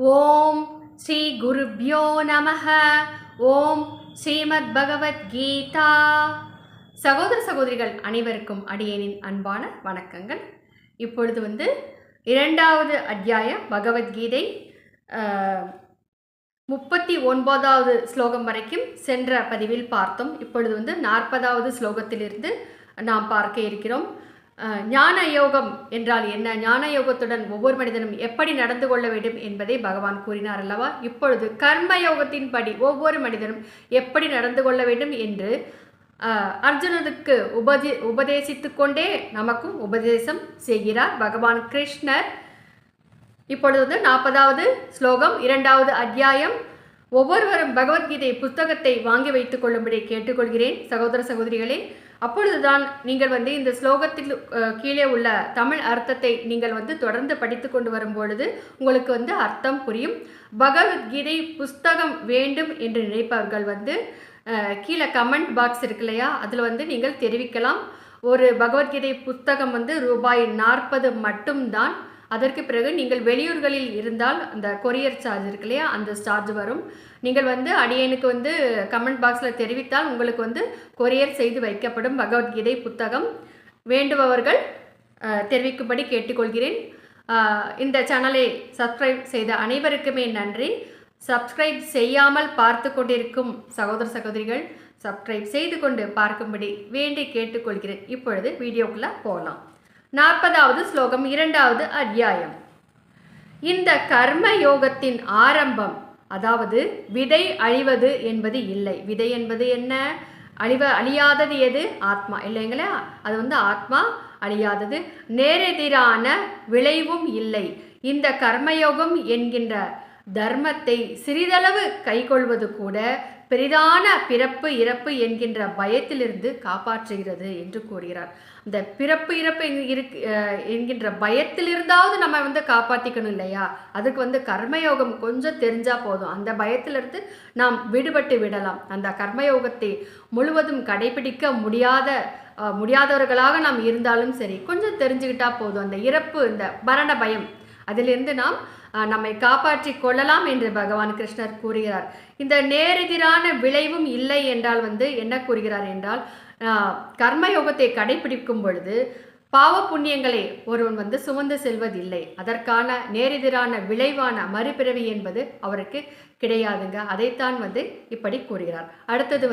ஓம் ஸ்ரீ குருப்யோ நமஹ. ஓம் ஸ்ரீமத் பகவத்கீதா. சகோதர சகோதரிகள் அனைவருக்கும் அடியேனின் அன்பான வணக்கங்கள். இப்பொழுது இரண்டாவது அத்தியாயம் பகவத்கீதை 39வது ஸ்லோகம் வரைக்கும் சென்ற பதிவில் பார்த்தோம். இப்பொழுது 40வது ஸ்லோகத்திலிருந்து நாம் பார்க்க இருக்கிறோம். ஞான யோகம் என்றால் என்ன, ஞான யோகத்துடன் ஒவ்வொரு மனிதனும் எப்படி நடந்து கொள்ள வேண்டும் என்பதை பகவான் கூறினார் அல்லவா. இப்பொழுது கர்ம யோகத்தின்படி ஒவ்வொரு மனிதனும் எப்படி நடந்து கொள்ள வேண்டும் என்று அர்ஜுனனுக்கு உபதேசித்து கொண்டே நமக்கும் உபதேசம் செய்கிறார் பகவான் கிருஷ்ணர். இப்பொழுது 40வது ஸ்லோகம் 2வது அத்தியாயம். ஒவ்வொருவரும் பகவத்கீதை புத்தகத்தை வாங்கி வைத்துக் கொள்ளும்படி கேட்டுக்கொள்கிறேன் சகோதர சகோதரிகளே. அப்பொழுதுதான் நீங்கள் இந்த ஸ்லோகத்தில் கீழே உள்ள தமிழ் அர்த்தத்தை நீங்கள் தொடர்ந்து படித்து கொண்டு வரும்பொழுது உங்களுக்கு அர்த்தம் புரியும். பகவத்கீதை புஸ்தகம் வேண்டும் என்று நினைப்பவர்கள் கீழே கமெண்ட் பாக்ஸ் இருக்கு இல்லையா, அதில் நீங்கள் தெரிவிக்கலாம். ஒரு பகவத்கீதை புத்தகம் ரூபாய் 40 மட்டும்தான். அதற்கு பிறகு நீங்கள் வெளியூர்களில் இருந்தால் அந்த கொரியர் சார்ஜ் இருக்கு இல்லையா, அந்த சார்ஜ் வரும். நீங்கள் அடியனுக்கு கமெண்ட் பாக்ஸில் தெரிவித்தால் உங்களுக்கு கொரியர் செய்து வைக்கப்படும் பகவத்கீதை புத்தகம். வேண்டுபவர்கள் தெரிவிக்கும்படி கேட்டுக்கொள்கிறேன். இந்த சேனலை சப்ஸ்கிரைப் செய்த அனைவருக்குமே நன்றி. சப்ஸ்கிரைப் செய்யாமல் பார்த்து கொண்டிருக்கும் சகோதர சகோதரிகள் சப்ஸ்கிரைப் செய்து கொண்டு பார்க்கும்படி வேண்டி கேட்டுக்கொள்கிறேன். இப்பொழுது வீடியோக்குள்ளே போகலாம். 40வது ஸ்லோகம் 2வது அத்தியாயம். இந்த கர்ம யோகத்தின் ஆரம்பம், அதாவது விதை அழிவது என்பது இல்லை. விதை என்பது என்ன? அழியாதது எது? ஆத்மா இல்லைங்களா. அது ஆத்மா அழியாதது. நேரெதிரான விளைவும் இல்லை. இந்த கர்மயோகம் என்கின்ற தர்மத்தை சிறிதளவு கைக்கொள்வது கூட பெரிதான பிறப்பு இறப்பு என்கின்ற பயத்திலிருந்து காப்பாற்றுகிறது என்று கூறுகிறார். இந்த பிறப்பு இறப்பு என்கின்ற பயத்திலிருந்தாவது நம்ம காப்பாற்றிக்கணும் இல்லையா. அதுக்கு கர்மயோகம் கொஞ்சம் தெரிஞ்சால் போதும். அந்த பயத்திலிருந்து நாம் விடுபட்டு விடலாம். அந்த கர்மயோகத்தை முழுவதும் கடைபிடிக்க முடியாதவர்களாக நாம் இருந்தாலும் சரி, கொஞ்சம் தெரிஞ்சுக்கிட்டா போதும். அந்த இறப்பு, இந்த மரண பயம், அதிலிருந்து நாம் நம்மை காப்பாற்றி கொள்ளலாம் என்று பகவான் கிருஷ்ணர் கூறுகிறார். இந்த நேரெதிரான விளைவும் இல்லை என்றால் என்ன கூறுகிறார் என்றால், கர்மயோகத்தை கடைபிடிக்கும் பொழுது பாவ புண்ணியங்களை ஒருவன் சுமந்து செல்வதில்லை. அதற்கான நேரெதிரான விளைவான மறுபிறவி என்பது அவருக்கு கிடையாதுங்க. அதைத்தான் இப்படி கூறுகிறார். அடுத்தது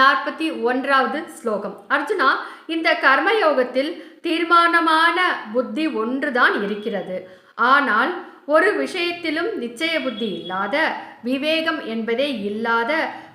41வது ஸ்லோகம். அர்ஜுனா, இந்த கர்மயோகத்தில் தீர்மானமான புத்தி ஒன்றுதான் இருக்கிறது. ஆனால் ஒரு விஷயத்திலும் நிச்சய புத்தி இல்லாத, விவேகம் என்பதே இல்லாத,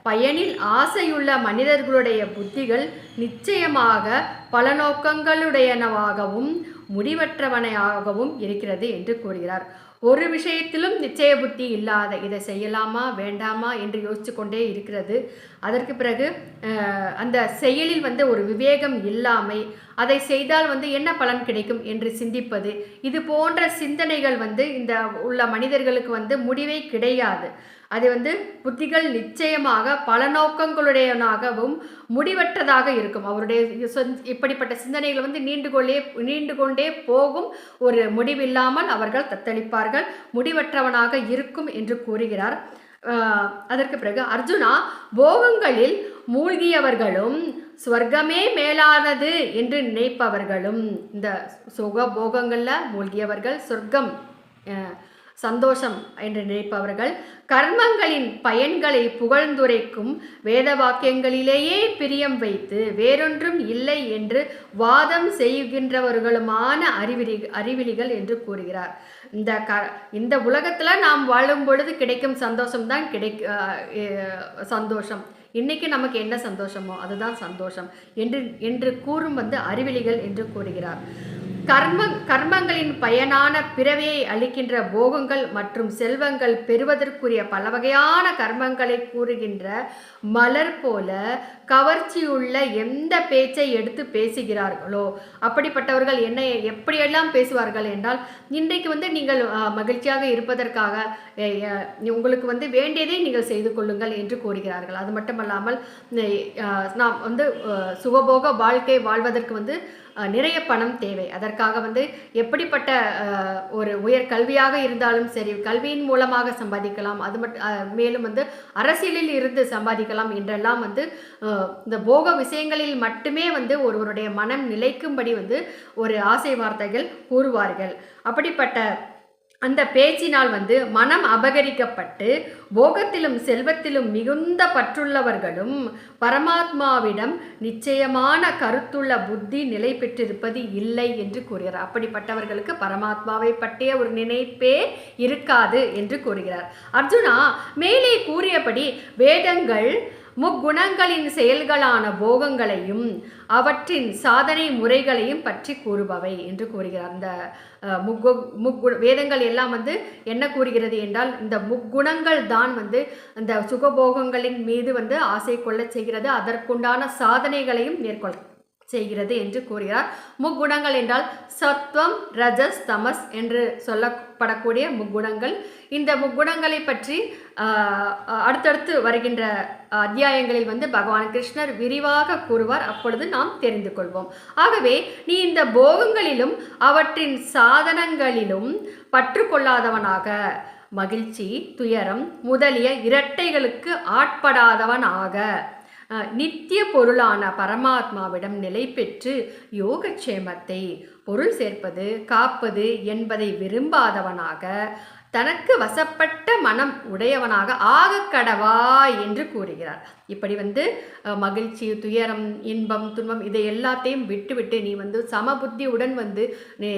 பயனில் ஆசையுள்ள மனிதர்களுடைய புத்திகள் நிச்சயமாக பல நோக்கங்களுடையனவாகவும் முடிவற்றவனையாகவும் இருக்கிறது என்று கூறுகிறார். ஒரு விஷயத்திலும் நிச்சய புத்தி இல்லாத, இதை செய்யலாமா வேண்டாமா என்று யோசிச்சு கொண்டே இருக்கிறது. அதற்கு பிறகு அந்த செயலில் ஒரு விவேகம் இல்லாமை, அதை செய்தால் என்ன பலன் கிடைக்கும் என்று சிந்திப்பது, இது போன்ற சிந்தனைகள் இந்த உள்ள மனிதர்களுக்கு முடிவே கிடையாது. அது புத்திகள் நிச்சயமாக பல நோக்கங்களுடையனாகவும் முடிவற்றதாக இருக்கும். அவருடைய இப்படிப்பட்ட சிந்தனைகள் நீண்டு கொண்டே போகும். ஒரு முடிவில்லாமல் அவர்கள் தத்தளிப்பார்கள், முடிவற்றவனாக இருக்கும் என்று கூறுகிறார். அதற்கு பிறகு அர்ஜுனா, போகங்களில் மூழ்கியவர்களும் ஸ்வர்க்கமே மேலானது என்று நினைப்பவர்களும், இந்த சுக போகங்களில் மூழ்கியவர்கள், சொர்க்கம் சந்தோஷம் என்று நினைப்பவர்கள், கர்மங்களின் பயன்களை புகழ்ந்துரைக்கும் வேத வாக்கியங்களிலேயே பிரியம் வைத்து வேறொன்றும் இல்லை என்று வாதம் செய்கின்றவர்களுமான அறிவிலிகள் என்று கூறுகிறார். இந்த உலகத்தில் நாம் வாழும் பொழுது கிடைக்கும் சந்தோஷம்தான் சந்தோஷம். இன்னைக்கு நமக்கு என்ன சந்தோஷமோ அதுதான் சந்தோஷம் என்று கூறும் அறிவிலிகள் என்று கூறுகிறார். கர்மங்களின் பயனான பிறவியை அளிக்கின்ற போகங்கள் மற்றும் செல்வங்கள் பெறுவதற்குரிய பல வகையான கர்மங்களை கூறுகின்ற மலர் போல கவர்ச்சியுள்ள எந்த பேச்சை எடுத்து பேசுகிறார்களோ அப்படிப்பட்டவர்கள் என்ன எப்படியெல்லாம் பேசுவார்கள் என்றால், இன்றைக்கு நீங்கள் மகிழ்ச்சியாக இருப்பதற்காக உங்களுக்கு வேண்டியதை நீங்கள் செய்து கொள்ளுங்கள் என்று கூறுகிறார்கள். அது மட்டுமல்லாமல் நாம் சுகபோக வாழ்க்கை வாழ்வதற்கு நிறைய பணம் தேவை. அதற்காக வந்து எப்படிப்பட்ட ஒரு உயர் கல்வியாக இருந்தாலும் சரி, கல்வியின் மூலமாக சம்பாதிக்கலாம். அது மட்டும் மேலும் வந்து அரசியலில் இருந்து சம்பாதிக்கலாம் என்றெல்லாம் வந்து இந்த போக விஷயங்களில் மட்டுமே வந்து ஒருவருடைய மனம் நிலைக்கும்படி வந்து ஒரு ஆசை வார்த்தைகள் கூறுவார்கள். அப்படிப்பட்ட அந்த பேச்சினால் வந்து மனம் அபகரிக்கப்பட்டு போகத்திலும் செல்வத்திலும் மிகுந்த பற்றுள்ளவர்களும் பரமாத்மாவிடம் நிச்சயமான கருத்துள்ள புத்தி நிலை பெற்றிருப்பது இல்லை என்று கூறுகிறார். அப்படிப்பட்டவர்களுக்கு பரமாத்மாவை பற்றிய ஒரு நினைப்பே இருக்காது என்று கூறுகிறார். அர்ஜுனா, மேலே கூறியபடி வேதங்கள் முக்குணங்களின் செயல்களான போகங்களையும் அவற்றின் சாதனை முறைகளையும் பற்றி கூறுபவை என்று கூறுகிறார். இந்த வேதங்கள் எல்லாம் வந்து என்ன கூறுகிறது என்றால், இந்த முக்குணங்கள் தான் வந்து அந்த சுகபோகங்களின் மீது வந்து ஆசை கொள்ள செய்கிறது, அதற்குண்டான சாதனைகளையும் மேற்கொள்ள செய்கிறது என்று கூறுகிறார். முக்குணங்கள் என்றால் சத்வம், ரஜஸ், தமஸ் என்று சொல்லப்படக்கூடிய முக்குணங்கள். இந்த முக்குணங்களை பற்றி அடுத்தடுத்து வருகின்ற அத்தியாயங்களில் வந்து பகவான் கிருஷ்ணர் விரிவாக கூறுவார். அப்பொழுது நாம் தெரிந்து கொள்வோம். ஆகவே நீ இந்த போகங்களிலும் அவற்றின் சாதனங்களிலும் பற்று கொள்ளாதவனாக, மகிழ்ச்சி, துயரம் முதலிய இரட்டைகளுக்கு ஆட்படாதவனாக, நித்திய பொருளான பரமாத்மாவிடம் நிலை பெற்று யோகக்ஷேமத்தை, பொருள் சேர்ப்பது, காப்பது என்பதை விரும்பாதவனாக, தனக்கு வசப்பட்ட மனம் உடையவனாக ஆகக்கடவாய் என்று கூறுகிறார். இப்படி வந்து மகிழ்ச்சி, துயரம், இன்பம், துன்பம் இதை எல்லாத்தையும் விட்டுவிட்டு நீ வந்து சமபுத்தியுடன் வந்து நீ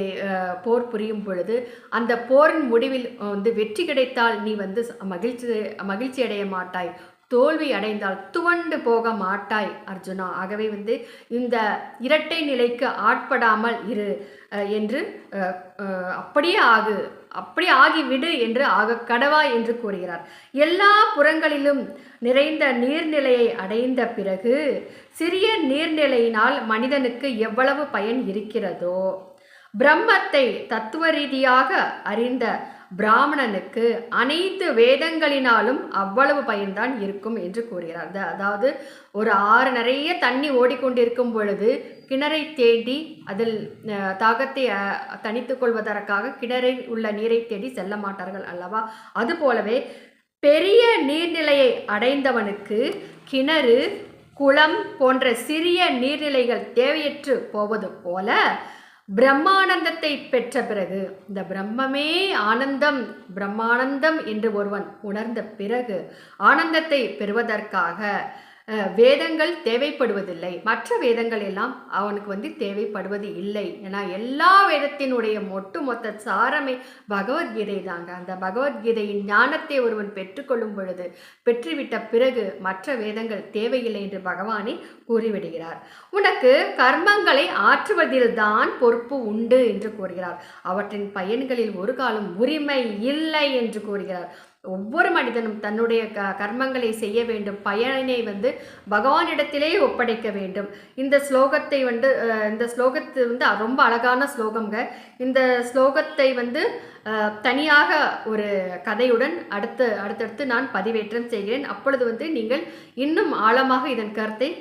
போர் புரியும் பொழுது அந்த போரின் முடிவில் வந்து வெற்றி கிடைத்தால் நீ வந்து மகிழ்ச்சி அடைய மாட்டாய், தோல்வி அடைந்தால் துவண்டு போக மாட்டாய் அர்ஜுனா. ஆகவே வந்து இந்த இரட்டை நிலைக்கு ஆட்படாமல் இரு என்று அப்படியே ஆகிவிடு என்று கடவா என்று கூறுகிறார். எல்லா புறங்களிலும் நிறைந்த நீர்நிலையை அடைந்த பிறகு சிறிய நீர்நிலையினால் மனிதனுக்கு எவ்வளவு பயன் இருக்கிறதோ, பிரம்மத்தை தத்துவ ரீதியாக அறிந்த பிராமணனுக்கு அனைத்து வேதங்களினாலும் அவ்வளவு பயன்தான் இருக்கும் என்று கூறுகிறார். அதாவது ஒரு ஆறு நிறைய தண்ணி ஓடிக்கொண்டிருக்கும் பொழுது கிணறை தேடி அதில் தாகத்தை தணித்து கொள்வதற்காக கிணறில் உள்ள நீரை தேடி செல்ல மாட்டார்கள் அல்லவா? அதுபோலவே பெரிய நீர்நிலையை அடைந்தவனுக்கு கிணறு, குளம் போன்ற சிறிய நீர்நிலைகள் தேவையற்று போவது போல பிரம்மானந்தத்தை பெற்ற பிறகு, இந்த பிரம்மமே ஆனந்தம், பிரம்மானந்தம் என்று ஒருவன் உணர்ந்த பிறகு ஆனந்தத்தை பெறுவதற்காக வேதங்கள் தேவைப்படுவதில்லை. மற்ற வேதங்கள் எல்லாம் அவனுக்கு வந்து தேவைப்படுவது இல்லை. ஏன்னா எல்லா வேதத்தினுடைய ஒட்டுமொத்த சாரமே பகவத்கீதை தாங்க. அந்த பகவத்கீதையின் ஞானத்தை ஒருவன் பெற்றுக்கொள்ளும் பொழுது, பெற்றுவிட்ட பிறகு மற்ற வேதங்கள் தேவையில்லை என்று பகவானே கூறிவிடுகிறார். உனக்கு கர்மங்களை ஆற்றுவதில்தான் பொறுப்பு உண்டு என்று கூறுகிறார். அவற்றின் பயன்களில் ஒரு காலம் உரிமை இல்லை என்று கூறுகிறார். ஒவ்வொரு மனிதனும் தன்னுடைய கர்மங்களை செய்ய வேண்டும், பயனை வந்து பகவானிடத்திலே ஒப்படைக்க வேண்டும். இந்த ஸ்லோகத்தை வந்து ரொம்ப அழகான ஸ்லோகங்க. இந்த ஸ்லோகத்தை வந்து தனியாக ஒரு கதையுடன் அடுத்தடுத்து நான் பதிவேற்றம் செய்கிறேன். அப்பொழுது வந்து நீங்கள் இன்னும் ஆழமாக இதன் கருத்தை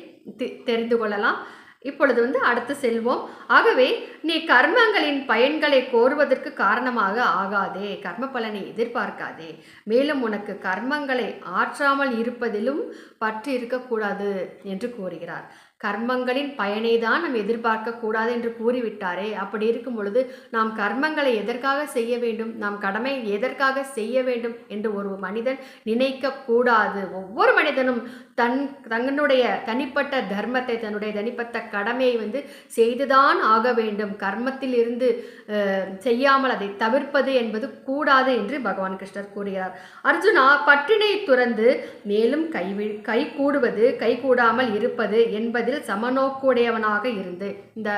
தெரிந்து கொள்ளலாம். இப்பொழுது வந்து அடுத்து செல்வோம். ஆகவே நீ கர்மங்களின் பயன்களை கோருவதற்கு காரணமாக ஆகாதே, கர்ம பலனை எதிர்பார்க்காதே. மேலும் உனக்கு கர்மங்களை ஆற்றாமல் இருப்பதிலும் பற்று இருக்கக்கூடாது என்று கூறுகிறார். கர்மங்களின் பயனை தான் நாம் எதிர்பார்க்க கூடாது என்று கூறிவிட்டாரே. அப்படி இருக்கும் பொழுது நாம் கர்மங்களை எதற்காக செய்ய வேண்டும், நாம் கடமை எதற்காக செய்ய வேண்டும் என்று ஒரு மனிதன் நினைக்க கூடாது. ஒவ்வொரு மனிதனும் தன்னுடைய தனிப்பட்ட தர்மத்தை, தன்னுடைய தனிப்பட்ட கடமையை வந்து செய்துதான் ஆக வேண்டும். கர்மத்தில் இருந்து செய்யாமல் அதை தவிர்ப்பது என்பது கூடாது என்று பகவான் கிருஷ்ணர் கூறுகிறார். அர்ஜுனா, பற்றினை துறந்து மேலும் கை கூடுவது, கை கூடாமல் இருப்பது என்பதில் சமநோக்குடையவனாக இருந்து, இந்த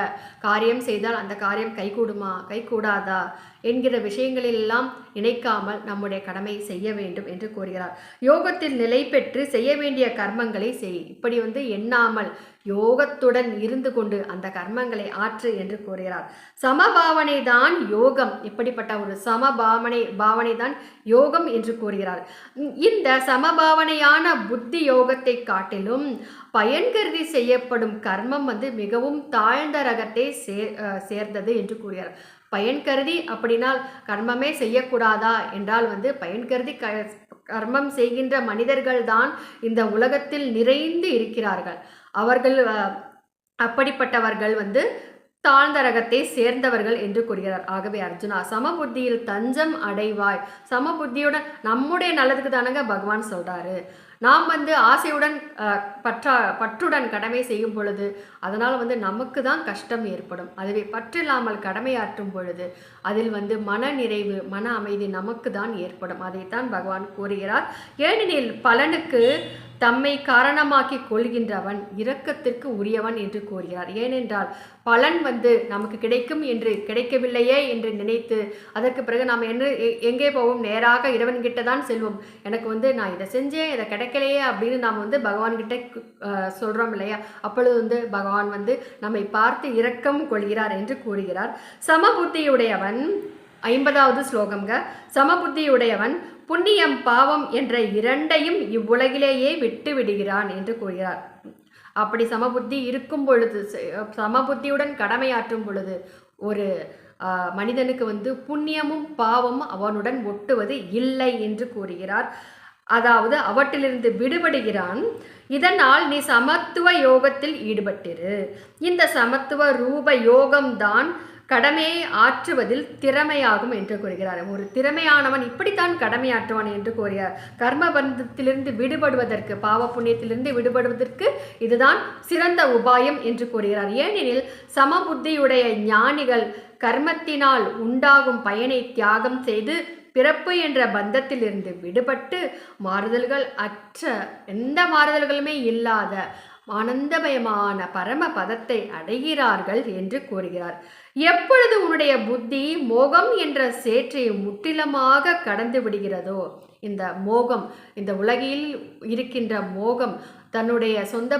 காரியம் செய்தால் அந்த காரியம் கை கூடுமா, கை கூடாதா என்கிற விஷயங்களெல்லாம் நினைக்காமல் நம்முடைய கடமை செய்ய வேண்டும் என்று கூறுகிறார். யோகத்தில் நிலை பெற்று செய்ய வேண்டிய கர்மங்களை செய். இப்படி எண்ணாமல் யோகத்துடன் இருந்து கொண்டு அந்த கர்மங்களை ஆற்று என்று கூறுகிறார். சமபாவனை தான் யோகம். இப்படிப்பட்ட ஒரு பாவனை தான் யோகம் என்று கூறுகிறார். இந்த சமபாவனையான புத்தி யோகத்தை காட்டிலும் பயன் கருதி செய்யப்படும் கர்மம் மிகவும் தாழ்ந்த ரகத்தை சேர்ந்தது என்று கூறுகிறார். பயன் கருதி அப்படின்னால் கர்மமே செய்யக்கூடாதா என்றால் பயன் கருதி கர்மம் செய்கின்ற மனிதர்கள் தான் இந்த உலகத்தில் நிறைந்து இருக்கிறார்கள். அவர்கள் அப்படிப்பட்டவர்கள் தாழ்ந்த ரகத்தை சேர்ந்தவர்கள் என்று கூறுகிறார். ஆகவே அர்ஜுனா, சமபுத்தியில் தஞ்சம் அடைவாய். சமபுத்தியுடன் நம்முடைய நல்லதுக்கு தானங்க பகவான் சொல்றாரு. நாம் ஆசையுடன் பற்றுடன் கடமை செய்யும் பொழுது அதனால் நமக்கு தான் கஷ்டம் ஏற்படும். அதுவே பற்றில்லாமல் கடமையாற்றும் பொழுது அதில் மன நிறைவு, மன அமைதி நமக்கு தான் ஏற்படும். அதைத்தான் பகவான் கூறுகிறார். ஏனெனில் பலனுக்கு தம்மை காரணமாக்கி கொள்கின்றவன் இரக்கத்திற்கு உரியவன் என்று கூறுகிறார். ஏனென்றால் பலன் நமக்கு கிடைக்கும் என்று கிடைக்கவில்லையே என்று நினைத்து அதற்கு பிறகு நாம் எங்கே போவோம்? நேராக இறைவன்கிட்ட தான் செல்வோம். எனக்கு நான் இதை செஞ்சேன், இதை கிடைக்கலையே அப்படின்னு நாம் பகவான்கிட்ட சொல்கிறோம் இல்லையா? அப்பொழுது பகவான் நம்மை பார்த்து இரக்கம் கொள்கிறார் என்று கூறுகிறார். சமபுத்தியுடையவன் 50வது ஸ்லோகம்ங்க. சமபுத்தியுடையவன் புண்ணியம் பாவம் என்ற இரண்டையும் இவ்வுலகிலேயே விட்டு விடுகிறான் என்று கூறுகிறார். அப்படி சமபுத்தி இருக்கும் பொழுது, சமபுத்தியுடன் கடமையாற்றும் பொழுது ஒரு மனிதனுக்கு புண்ணியமும் பாவமும் அவனுடன் ஒட்டுவது இல்லை என்று கூறுகிறார். அதாவது அவற்றிலிருந்து விடுபடுகிறான். இதனால் நீ சமத்துவ யோகத்தில் ஈடுபட்டிரு. இந்த சமத்துவ ரூப யோகம்தான் கடமையை ஆற்றுவதில் திறமையாகும் என்று கூறுகிறார். ஒரு திறமையானவன் இப்படித்தான் கடமையாற்றுவான் என்று கூறுகிறார். கர்ம பந்தத்திலிருந்து விடுபடுவதற்கு, பாவ புண்ணியத்திலிருந்து விடுபடுவதற்கு இதுதான் சிறந்த உபாயம் என்று கூறுகிறார். ஏனெனில் சமபுத்தியுடைய ஞானிகள் கர்மத்தினால் உண்டாகும் பயனை தியாகம் செய்து பிறப்பு என்ற பந்தத்திலிருந்து விடுபட்டு மாறுதல்கள் அற்ற, எந்த மாறுதல்களுமே இல்லாத ஆனந்தமயமான பரம பதத்தை அடைகிறார்கள் என்று கூறுகிறார். எப்பொழுது உன்னுடைய புத்தி மோகம் என்ற சேற்றை முற்றிலுமாக கடந்து விடுகிறதோ, இந்த மோகம், இந்த உலகில் இருக்கின்ற மோகம், தன்னுடைய சொந்த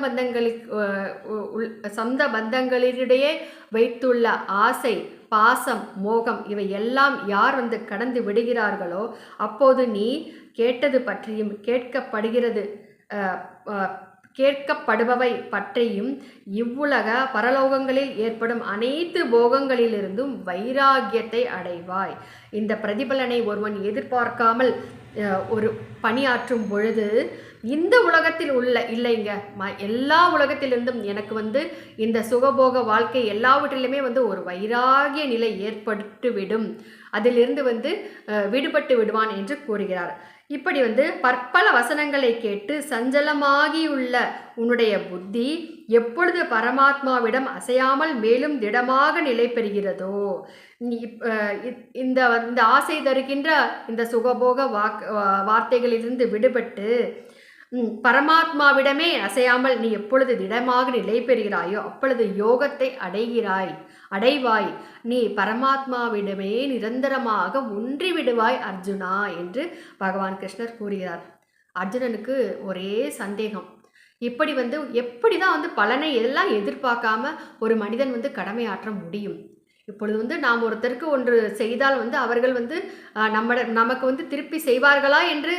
பந்தங்களிடையே வைத்துள்ள ஆசை, பாசம், மோகம், இவை எல்லாம் யார் கடந்து விடுகிறார்களோ அப்போது நீ கேட்டது பற்றியும் கேட்கப்படுபவை பற்றியும் இவ்வுலக பரலோகங்களில் ஏற்படும் அனைத்து போகங்களிலிருந்தும் வைராகியத்தை அடைவாய். இந்த பிரதிபலனை ஒருவன் எதிர்பார்க்காமல் ஒரு பணியாற்றும் பொழுது இந்த உலகத்தில் இல்லைங்க, எல்லா உலகத்திலிருந்தும் எனக்கு இந்த சுகபோக வாழ்க்கை எல்லாவற்றிலுமே ஒரு வைராகிய நிலை ஏற்பட்டுவிடும். அதிலிருந்து விடுபட்டு விடுவான் என்று கூறுகிறார். இப்படி பற்பல வசனங்களை கேட்டு சஞ்சலமாகியுள்ள உன்னுடைய புத்தி எப்பொழுது பரமாத்மாவிடம் அசையாமல் மேலும் திடமாக நிலை பெறுகிறதோ, இந்த ஆசை தருகின்ற இந்த சுகபோக வார்த்தைகளிலிருந்து விடுபட்டு பரமாத்மாவிடமே அசையாமல் நீ எப்பொழுது திடமாக நிலை பெறுகிறாயோ அப்பொழுது யோகத்தை அடைவாய். நீ பரமாத்மாவிடமே நிரந்தரமாக ஒன்றிவிடுவாய் அர்ஜுனா என்று பகவான் கிருஷ்ணர் கூறுகிறார். அர்ஜுனனுக்கு ஒரே சந்தேகம், இப்படி எப்படிதான் பலனை எல்லாம் எதிர்பார்க்காம ஒரு மனிதன் கடமையாற்ற முடியும்? இப்பொழுது நாம் ஒருத்தருக்கு ஒன்று செய்தால் அவர்கள் நமக்கு திருப்பி செய்வார்களா என்று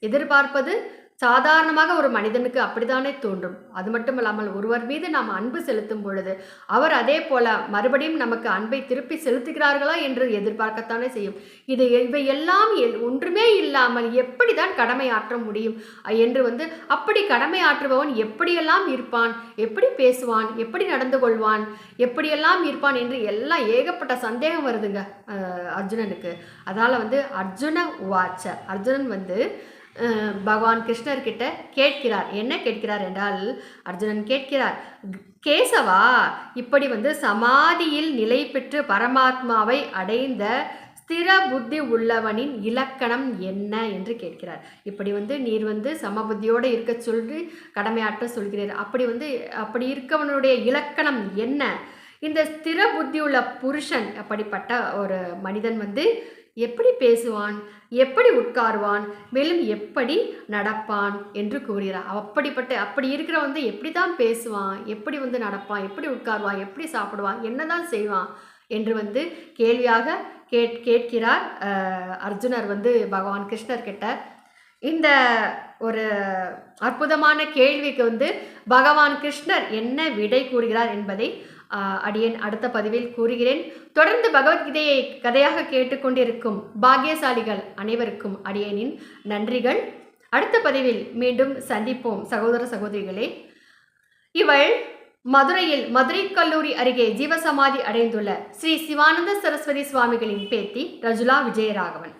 எதிர்பார்ப்பது சாதாரணமாக ஒரு மனிதனுக்கு அப்படித்தானே தோன்றும். அது மட்டும் இல்லாமல் ஒருவர் மீது நாம் அன்பு செலுத்தும் பொழுது அவர் அதே போல மறுபடியும் நமக்கு அன்பை திருப்பி செலுத்துகிறார்களா என்று எதிர்பார்க்கத்தானே செய்யும். இவை எல்லாம் ஒன்றுமே இல்லாமல் எப்படிதான் கடமையாற்ற முடியும் என்று அப்படி கடமையாற்றுபவன் எப்படியெல்லாம் இருப்பான், எப்படி பேசுவான், எப்படி நடந்து கொள்வான், எப்படியெல்லாம் இருப்பான் என்று எல்லாம் ஏகப்பட்ட சந்தேகம் வருதுங்க அர்ஜுனனுக்கு. அதனால் அர்ஜுன உவாச்ச, அர்ஜுனன் பகவான் கிருஷ்ணர்கிட்ட கேட்கிறார். என்ன கேட்கிறார் என்றால், அர்ஜுனன் கேட்கிறார், கேசவா, இப்படி சமாதியில் நிலை பெற்று பரமாத்மாவை அடைந்த ஸ்திர புத்தி உள்ளவனின் இலக்கணம் என்ன என்று கேட்கிறார். இப்படி நீர் சமபுத்தியோடு இருக்க சொல்லி கடமையாற்ற சொல்கிறீர். அப்படி இருக்கவனுடைய இலக்கணம் என்ன? இந்த ஸ்திர புத்தியுள்ள புருஷன் அப்படிப்பட்ட ஒரு மனிதன் வந்து எப்படி பேசுவான், எப்படி உட்காருவான், மேலும் எப்படி நடப்பான் என்று கூறுகிறார். அப்படி இருக்கிற வந்து எப்படி தான் பேசுவான், எப்படி வந்து நடப்பான், எப்படி உட்காருவான், எப்படி சாப்பிடுவான், என்னதான் செய்வான் என்று வந்து கேள்வியாக கேட்கிறார் அர்ஜுனர் வந்து பகவான் கிருஷ்ணர் கிட்ட. இந்த ஒரு அற்புதமான கேள்விக்கு வந்து பகவான் கிருஷ்ணர் என்ன விடை கூறுகிறார் என்பதை அடியேன் அடுத்த பதிவில் கூறுகிறேன். தொடர்ந்து பகவத்கீதையை கதையாக கேட்டுக்கொண்டிருக்கும் பாக்கியசாலிகள் அனைவருக்கும் அடியேனின் நன்றிகள். அடுத்த பதிவில் மீண்டும் சந்திப்போம் சகோதர சகோதரிகளே. இவள் மதுரையில் மதுரை கல்லூரி அருகே ஜீவசமாதி அடைந்துள்ள ஸ்ரீ சிவானந்த சரஸ்வதி சுவாமிகளின் பேத்தி ரஜுலா விஜயராகவன்.